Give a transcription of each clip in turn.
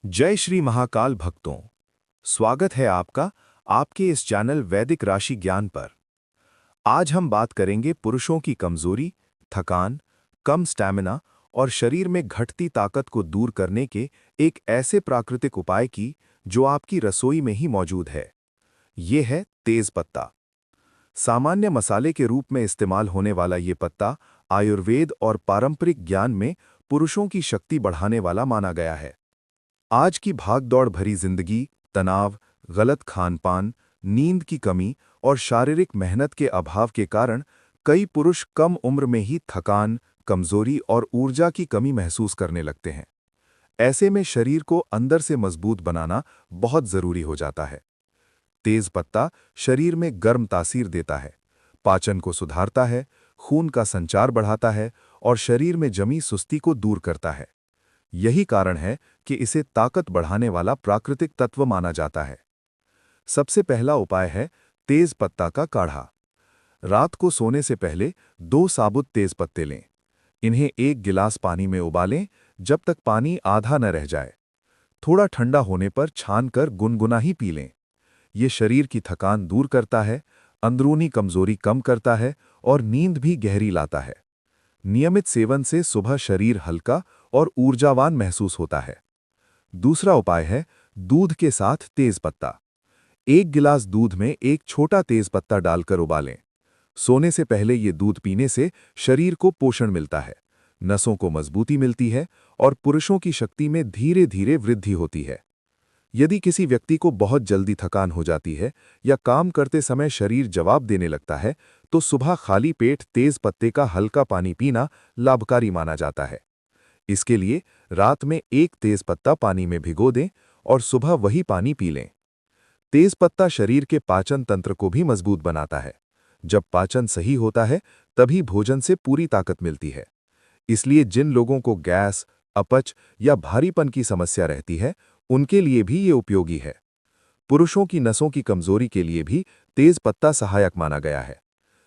जय श्री महाकाल भक्तों। स्वागत है आपका आपके इस चैनल वैदिक राशि ज्ञान पर। आज हम बात करेंगे पुरुषों की कमजोरी, थकान, कम स्टैमिना और शरीर में घटती ताकत को दूर करने के एक ऐसे प्राकृतिक उपाय की जो आपकी रसोई में ही मौजूद है। ये है तेज पत्ता। सामान्य मसाले के रूप में इस्तेमाल होने वाला ये पत्ता आयुर्वेद और पारंपरिक ज्ञान में पुरुषों की शक्ति बढ़ाने वाला माना गया है। आज की भागदौड़ भरी जिंदगी, तनाव, गलत खान-पान, नींद की कमी और शारीरिक मेहनत के अभाव के कारण कई पुरुष कम उम्र में ही थकान, कमजोरी और ऊर्जा की कमी महसूस करने लगते हैं। ऐसे में शरीर को अंदर से मजबूत बनाना बहुत जरूरी हो जाता है। तेज पत्ता शरीर में गर्म तासीर देता है, पाचन को सुधारता है, खून का संचार बढ़ाता है और शरीर में जमी सुस्ती को दूर करता है। यही कारण है कि इसे ताकत बढ़ाने वाला प्राकृतिक तत्व माना जाता है। सबसे पहला उपाय है तेज पत्ता का काढ़ा। रात को सोने से पहले 2 साबुत तेज पत्ते लें। इन्हें 1 गिलास पानी में उबालें जब तक पानी आधा न रह जाए। थोड़ा ठंडा होने पर छानकर गुनगुना ही पी लें। ये शरीर की थकान दूर करता है, अंदरूनी कमजोरी कम करता है और नींद भी गहरी लाता है। नियमित सेवन से सुबह शरीर हल्का और ऊर्जावान महसूस होता है। दूसरा उपाय है दूध के साथ तेज पत्ता। 1 गिलास दूध में एक छोटा तेज पत्ता डालकर उबालें। सोने से पहले ये दूध पीने से शरीर को पोषण मिलता है, नसों को मजबूती मिलती है और पुरुषों की शक्ति में धीरे धीरे वृद्धि होती है। यदि किसी व्यक्ति को बहुत जल्दी थकान हो जाती है या काम करते समय शरीर जवाब देने लगता है, तो सुबह खाली पेट तेज पत्ते का हल्का पानी पीना लाभकारी माना जाता है। इसके लिए रात में 1 तेज पत्ता पानी में भिगो दें और सुबह वही पानी पी लें। तेज पत्ता शरीर के पाचन तंत्र को भी मजबूत बनाता है। जब पाचन सही होता है, तभी भोजन से पूरी ताकत मिलती है। इसलिए जिन लोगों को गैस, अपच या भारीपन की समस्या रहती है, उनके लिए भी ये उपयोगी है। पुरुषों की नसों की कमजोरी के लिए भी तेज पत्ता सहायक माना गया है।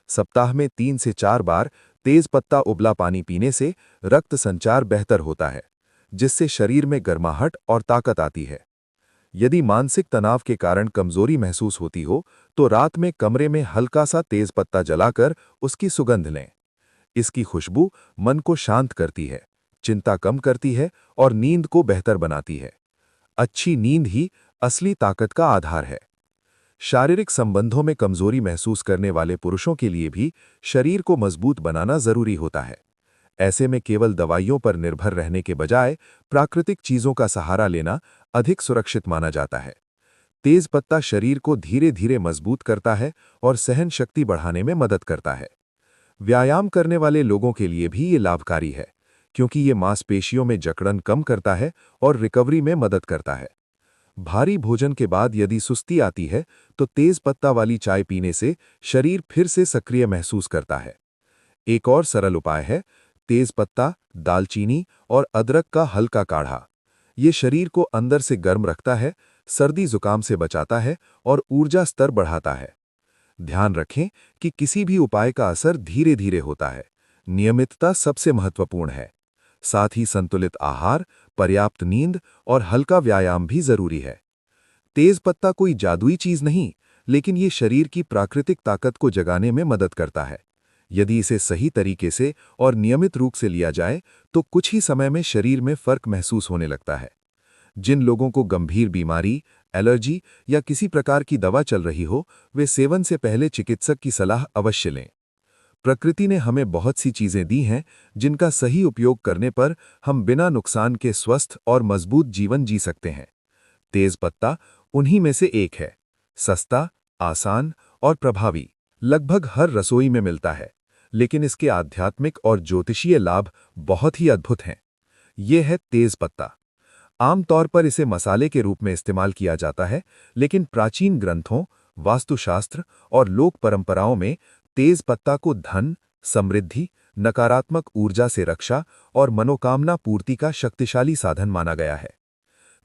सप्ताह में 3 से 4 बार तेज पत्ता उबला पानी पीने से रक्त संचार बेहतर होता है, जिससे शरीर में गर्माहट और ताकत आती है। यदि मानसिक तनाव के कारण कमजोरी महसूस होती हो, तो रात में कमरे में हल्का सा तेज पत्ता जलाकर उसकी सुगंध लें। इसकी खुशबू मन को शांत करती है, चिंता कम करती है और नींद को बेहतर बनाती है। अच्छी नींद ही असली ताकत का आधार है। शारीरिक संबंधों में कमजोरी महसूस करने वाले पुरुषों के लिए भी शरीर को मजबूत बनाना जरूरी होता है। ऐसे में केवल दवाइयों पर निर्भर रहने के बजाय प्राकृतिक चीजों का सहारा लेना अधिक सुरक्षित माना जाता है। तेज पत्ता शरीर को धीरे धीरे मजबूत करता है और सहन शक्ति बढ़ाने में मदद करता है। व्यायाम करने वाले लोगों के लिए भी ये लाभकारी है, क्योंकि ये मांसपेशियों में जकड़न कम करता है और रिकवरी में मदद करता है। भारी भोजन के बाद यदि सुस्ती आती है, तो तेज पत्ता वाली चाय पीने से शरीर फिर से सक्रिय महसूस करता है। एक और सरल उपाय है तेज पत्ता, दालचीनी और अदरक का हल्का काढ़ा। ये शरीर को अंदर से गर्म रखता है, सर्दी जुकाम से बचाता है और ऊर्जा स्तर बढ़ाता है। ध्यान रखें कि किसी भी उपाय का असर धीरे धीरे होता है। नियमितता सबसे महत्वपूर्ण है। साथ ही संतुलित आहार, पर्याप्त नींद और हल्का व्यायाम भी जरूरी है। तेज पत्ता कोई जादुई चीज नहीं, लेकिन ये शरीर की प्राकृतिक ताकत को जगाने में मदद करता है। यदि इसे सही तरीके से और नियमित रूप से लिया जाए, तो कुछ ही समय में शरीर में फर्क महसूस होने लगता है। जिन लोगों को गंभीर बीमारी, एलर्जी या किसी प्रकार की दवा चल रही हो, वे सेवन से पहले चिकित्सक की सलाह अवश्य लें। प्रकृति ने हमें बहुत सी चीजें दी हैं, जिनका सही उपयोग करने पर हम बिना नुकसान के स्वस्थ और मजबूत जीवन जी सकते हैं। तेज पत्ता उन्हीं में से एक है। सस्ता, आसान और प्रभावी, लगभग हर रसोई में मिलता है, लेकिन इसके आध्यात्मिक और ज्योतिषीय लाभ बहुत ही अद्भुत हैं। ये है तेज पत्ता। आमतौर पर इसे मसाले के रूप में इस्तेमाल किया जाता है, लेकिन प्राचीन ग्रंथों, वास्तुशास्त्र और लोक परंपराओं में तेज पत्ता को धन, समृद्धि, नकारात्मक ऊर्जा से रक्षा और मनोकामना पूर्ति का शक्तिशाली साधन माना गया है।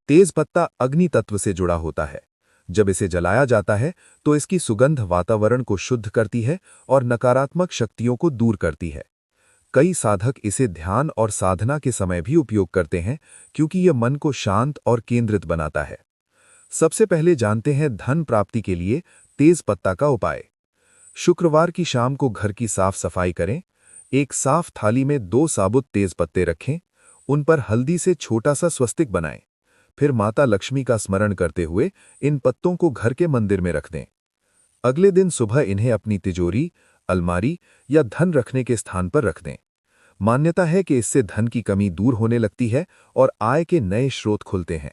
तेज पत्ता अग्नि तत्व से जुड़ा होता है। जब इसे जलाया जाता है, तो इसकी सुगंध वातावरण को शुद्ध करती है और नकारात्मक शक्तियों को दूर करती है। कई साधक इसे ध्यान और साधना के समय भी उपयोग करते हैं क्योंकि यह मन को शांत और केंद्रित बनाता है। सबसे पहले जानते हैं धन प्राप्ति के लिए तेज पत्ता का उपाय। शुक्रवार की शाम को घर की साफ सफाई करें। एक साफ थाली में 2 साबुत तेज पत्ते रखें। उन पर हल्दी से छोटा सा स्वस्तिक बनाएं। फिर माता लक्ष्मी का स्मरण करते हुए इन पत्तों को घर के मंदिर में रख दें। अगले दिन सुबह इन्हें अपनी तिजोरी, अलमारी या धन रखने के स्थान पर रख दें। मान्यता है कि इससे धन की कमी दूर होने लगती है और आय के नए स्रोत खुलते हैं।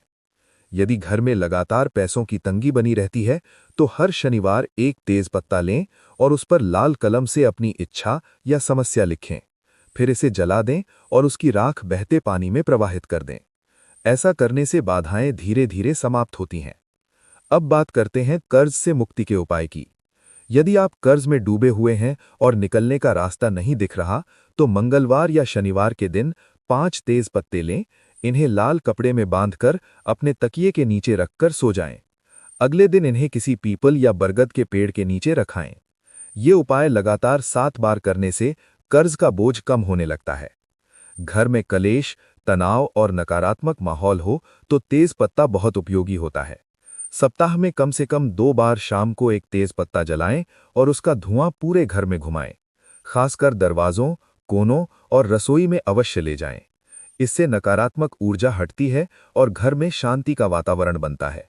यदि घर में लगातार पैसों की तंगी बनी रहती है तो हर शनिवार एक तेज पत्ता लें और उस पर लाल कलम से अपनी इच्छा या समस्या लिखें। फिर इसे जला दें और उसकी राख बहते पानी में प्रवाहित कर दें। ऐसा करने से बाधाएं धीरे धीरे समाप्त होती हैं। अब बात करते हैं कर्ज से मुक्ति के उपाय की। यदि आप कर्ज में डूबे हुए हैं और निकलने का रास्ता नहीं दिख रहा, तो मंगलवार या शनिवार के दिन 5 तेज पत्ते लें। इन्हें लाल कपड़े में बांधकर अपने तकिए के नीचे रखकर सो जाएं। अगले दिन इन्हें किसी पीपल या बरगद के पेड़ के नीचे रखाएं। ये उपाय लगातार 7 बार करने से कर्ज का बोझ कम होने लगता है। घर में कलेश, तनाव और नकारात्मक माहौल हो तो तेज पत्ता बहुत उपयोगी होता है। सप्ताह में कम से कम 2 बार शाम को एक तेज पत्ता जलाएं और उसका धुआं पूरे घर में घुमाएं। खासकर दरवाजों, कोनों और रसोई में अवश्य ले जाएं। इससे नकारात्मक ऊर्जा हटती है और घर में शांति का वातावरण बनता है।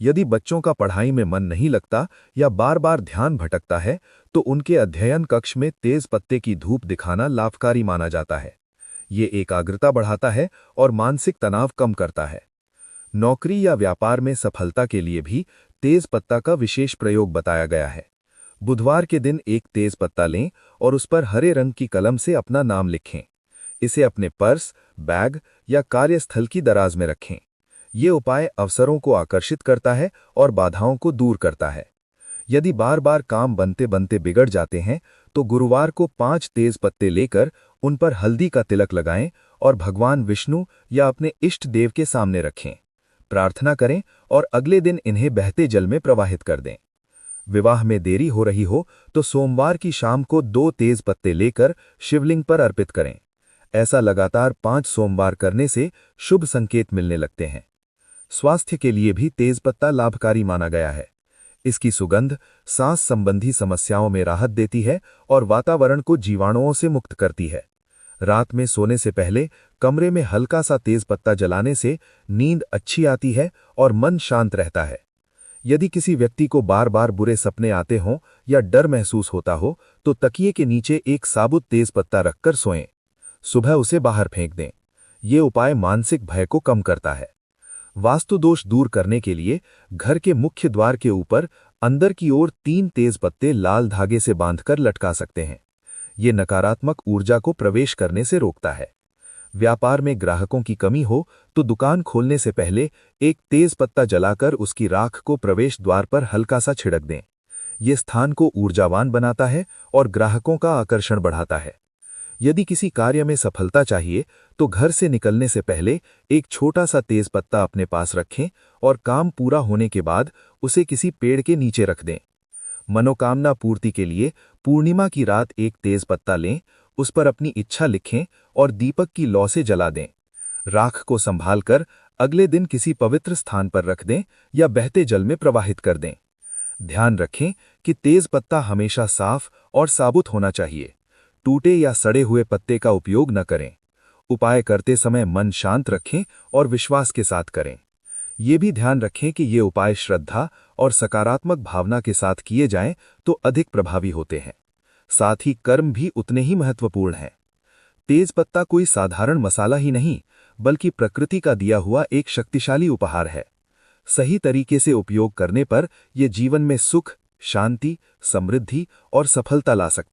यदि बच्चों का पढ़ाई में मन नहीं लगता या बार बार ध्यान भटकता है, तो उनके अध्ययन कक्ष में तेज पत्ते की धूप दिखाना लाभकारी माना जाता है। ये एकाग्रता बढ़ाता है और मानसिक तनाव कम करता है। नौकरी या व्यापार में सफलता के लिए भी तेज पत्ता का विशेष प्रयोग बताया गया है। बुधवार के दिन एक तेज पत्ता लें और उस पर हरे रंग की कलम से अपना नाम लिखें। इसे अपने पर्स, बैग या कार्यस्थल की दराज में रखें। ये उपाय अवसरों को आकर्षित करता है और बाधाओं को दूर करता है। यदि बार बार काम बनते बनते बिगड़ जाते हैं, तो गुरुवार को 5 तेज पत्ते लेकर उन पर हल्दी का तिलक लगाएं और भगवान विष्णु या अपने इष्ट देव के सामने रखें। प्रार्थना करें और अगले दिन इन्हें बहते जल में प्रवाहित कर दें। विवाह में देरी हो रही हो तो सोमवार की शाम को 2 तेज पत्ते लेकर शिवलिंग पर अर्पित करें। ऐसा लगातार 5 सोमवार करने से शुभ संकेत मिलने लगते हैं। स्वास्थ्य के लिए भी तेज पत्ता लाभकारी माना गया है। इसकी सुगंध सांस संबंधी समस्याओं में राहत देती है और वातावरण को जीवाणुओं से मुक्त करती है। रात में सोने से पहले कमरे में हल्का सा तेज पत्ता जलाने से नींद अच्छी आती है और मन शांत रहता है। यदि किसी व्यक्ति को बार बार बुरे सपने आते हों या डर महसूस होता हो, तो तकिए के नीचे एक साबुत तेज पत्ता रखकर सोएं। सुबह उसे बाहर फेंक दें। ये उपाय मानसिक भय को कम करता है। वास्तु दोष दूर करने के लिए घर के मुख्य द्वार के ऊपर अंदर की ओर 3 तेज पत्ते लाल धागे से बांधकर लटका सकते हैं। ये नकारात्मक ऊर्जा को प्रवेश करने से रोकता है। व्यापार में ग्राहकों की कमी हो तो दुकान खोलने से पहले एक तेज पत्ता जलाकर उसकी राख को प्रवेश द्वार पर हल्का सा छिड़क दें। ये स्थान को ऊर्जावान बनाता है और ग्राहकों का आकर्षण बढ़ाता है। यदि किसी कार्य में सफलता चाहिए तो घर से निकलने से पहले एक छोटा सा तेज पत्ता अपने पास रखें और काम पूरा होने के बाद उसे किसी पेड़ के नीचे रख दें। मनोकामना पूर्ति के लिए पूर्णिमा की रात एक तेज पत्ता लें, उस पर अपनी इच्छा लिखें और दीपक की लौ से जला दें। राख को संभालकर अगले दिन किसी पवित्र स्थान पर रख दें या बहते जल में प्रवाहित कर दें। ध्यान रखें कि तेज पत्ता हमेशा साफ और साबुत होना चाहिए। टूटे या सड़े हुए पत्ते का उपयोग न करें। उपाय करते समय मन शांत रखें और विश्वास के साथ करें। ये भी ध्यान रखें कि ये उपाय श्रद्धा और सकारात्मक भावना के साथ किए जाएं तो अधिक प्रभावी होते हैं। साथ ही कर्म भी उतने ही महत्वपूर्ण हैं। तेज पत्ता कोई साधारण मसाला ही नहीं, बल्कि प्रकृति का दिया हुआ एक शक्तिशाली उपहार है। सही तरीके से उपयोग करने पर यह जीवन में सुख, शांति, समृद्धि और सफलता ला सकता है।